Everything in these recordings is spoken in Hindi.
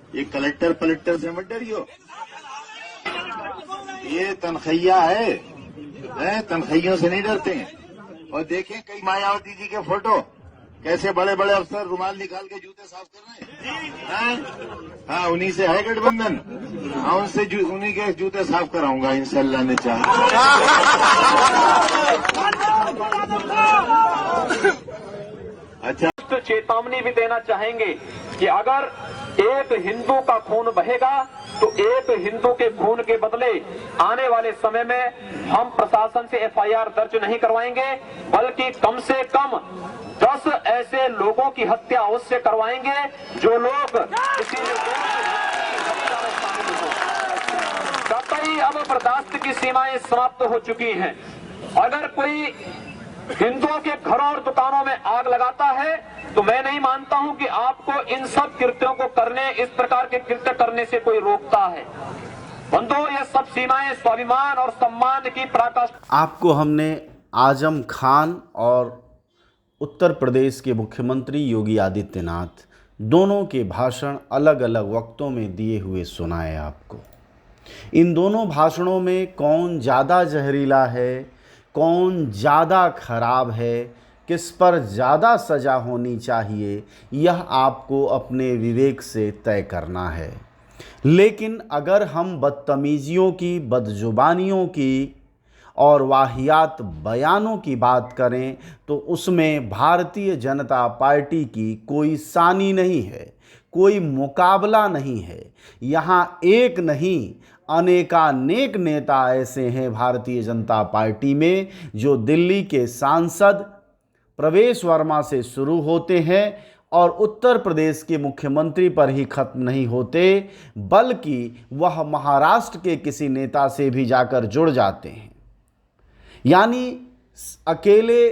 ये कलेक्टर पलेक्टर से मत डरियो, ये तनखैया है, तनखैयों से नहीं डरते हैं। और देखें कई मायावती जी के फोटो, कैसे बड़े बड़े अफसर रुमाल निकाल के जूते साफ कर रहे हैं। हाँ, उन्हीं से है गठबंधन। हाँ, उनसे उन्हीं के जूते साफ कराऊंगा इंशाल्लाह ने चाहा। अच्छा, तो चेतावनी भी देना चाहेंगे कि अगर एक हिंदू का खून बहेगा तो एक हिंदू के खून के बदले आने वाले समय में हम प्रशासन से एफआईआर दर्ज नहीं करवाएंगे, बल्कि कम से कम 10 ऐसे लोगों की हत्या अवश्य करवाएंगे जो लोग किसी कतई अब बर्दाश्त की सीमाएं समाप्त हो चुकी हैं। अगर कोई हिंदुओं के घरों और दुकानों में आग लगाता है तो मैं नहीं मानता हूं कि आपको इन सब कृत्यों को करने, इस प्रकार के कृत्य करने से कोई रोकता है। बंधुओं, ये सब सीमाएं स्वाभिमान और सम्मान की पराकाष्ठा। आपको हमने आजम खान और उत्तर प्रदेश के मुख्यमंत्री योगी आदित्यनाथ दोनों के भाषण अलग अलग वक्तों में दिए हुए सुनाए आपको। इन दोनों भाषणों में कौन ज़्यादा जहरीला है, कौन ज़्यादा खराब है, किस पर ज़्यादा सज़ा होनी चाहिए, यह आपको अपने विवेक से तय करना है। लेकिन अगर हम बदतमीज़ियों की, बदजुबानियों की और वाहियात बयानों की बात करें तो उसमें भारतीय जनता पार्टी की कोई सानी नहीं है, कोई मुकाबला नहीं है। यहाँ एक नहीं अनेकानेक नेता ऐसे हैं भारतीय जनता पार्टी में जो दिल्ली के सांसद प्रवेश वर्मा से शुरू होते हैं और उत्तर प्रदेश के मुख्यमंत्री पर ही खत्म नहीं होते, बल्कि वह महाराष्ट्र के किसी नेता से भी जाकर जुड़ जाते हैं। यानी अकेले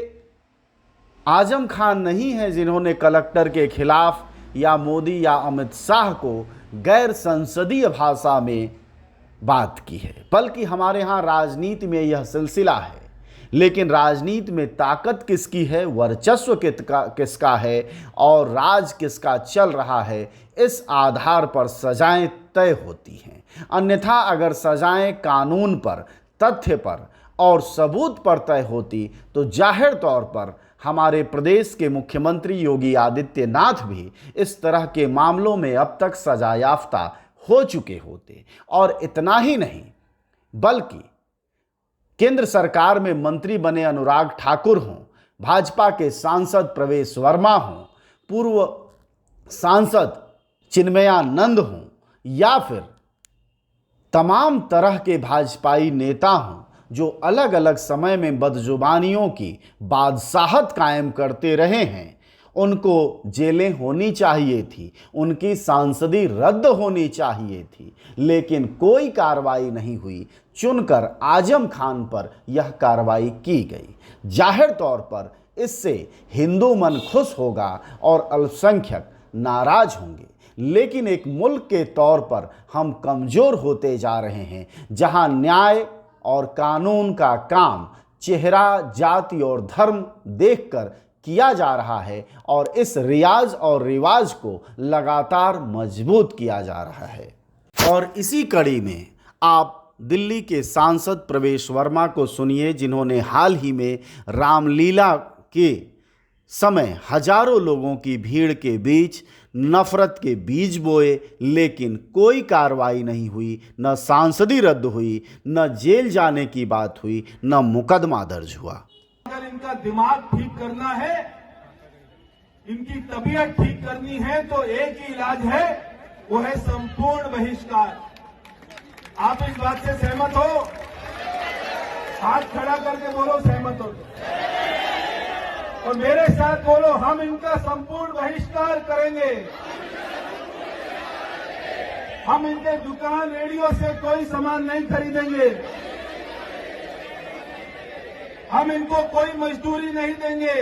आजम खान नहीं है जिन्होंने कलेक्टर के खिलाफ या मोदी या अमित शाह को गैर संसदीय भाषा में बात की है, बल्कि हमारे यहाँ राजनीति में यह सिलसिला है। लेकिन राजनीति में ताकत किसकी है, वर्चस्व किसका है और राज किसका चल रहा है, इस आधार पर सजाएं तय होती हैं। अन्यथा अगर सजाएं कानून पर, तथ्य पर और सबूत पर तय होती तो जाहिर तौर पर हमारे प्रदेश के मुख्यमंत्री योगी आदित्यनाथ भी इस तरह के मामलों में अब तक सजा याफ्ता हो चुके होते। और इतना ही नहीं, बल्कि केंद्र सरकार में मंत्री बने अनुराग ठाकुर हों, भाजपा के सांसद प्रवेश वर्मा हों, पूर्व सांसद चिन्मयानंद हों या फिर तमाम तरह के भाजपाई नेता हों जो अलग अलग समय में बदजुबानियों की बादशाहत कायम करते रहे हैं, उनको जेलें होनी चाहिए थी, उनकी सांसदी रद्द होनी चाहिए थी, लेकिन कोई कार्रवाई नहीं हुई। चुनकर आजम खान पर यह कार्रवाई की गई। जाहिर तौर पर इससे हिंदू मन खुश होगा और अल्पसंख्यक नाराज होंगे, लेकिन एक मुल्क के तौर पर हम कमज़ोर होते जा रहे हैं, जहां न्याय और कानून का काम चेहरा, जाति और धर्म देखकर किया जा रहा है और इस रियाज और रिवाज को लगातार मजबूत किया जा रहा है। और इसी कड़ी में आप दिल्ली के सांसद प्रवेश वर्मा को सुनिए, जिन्होंने हाल ही में रामलीला के समय हजारों लोगों की भीड़ के बीच नफरत के बीज बोए, लेकिन कोई कार्रवाई नहीं हुई, न सांसदी रद्द हुई, न जेल जाने की बात हुई, न मुकदमा दर्ज हुआ। अगर इनका दिमाग ठीक करना है, इनकी तबीयत ठीक करनी है तो एक ही इलाज है, वो है संपूर्ण बहिष्कार। आप इस बात से सहमत हो? हाथ खड़ा करके बोलो सहमत हो और मेरे साथ बोलो, हम इनका संपूर्ण बहिष्कार करेंगे। हम इनके दुकान, रेडियो से कोई सामान नहीं खरीदेंगे। हम इनको कोई मजदूरी नहीं देंगे।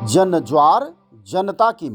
जन ज्वार जनता की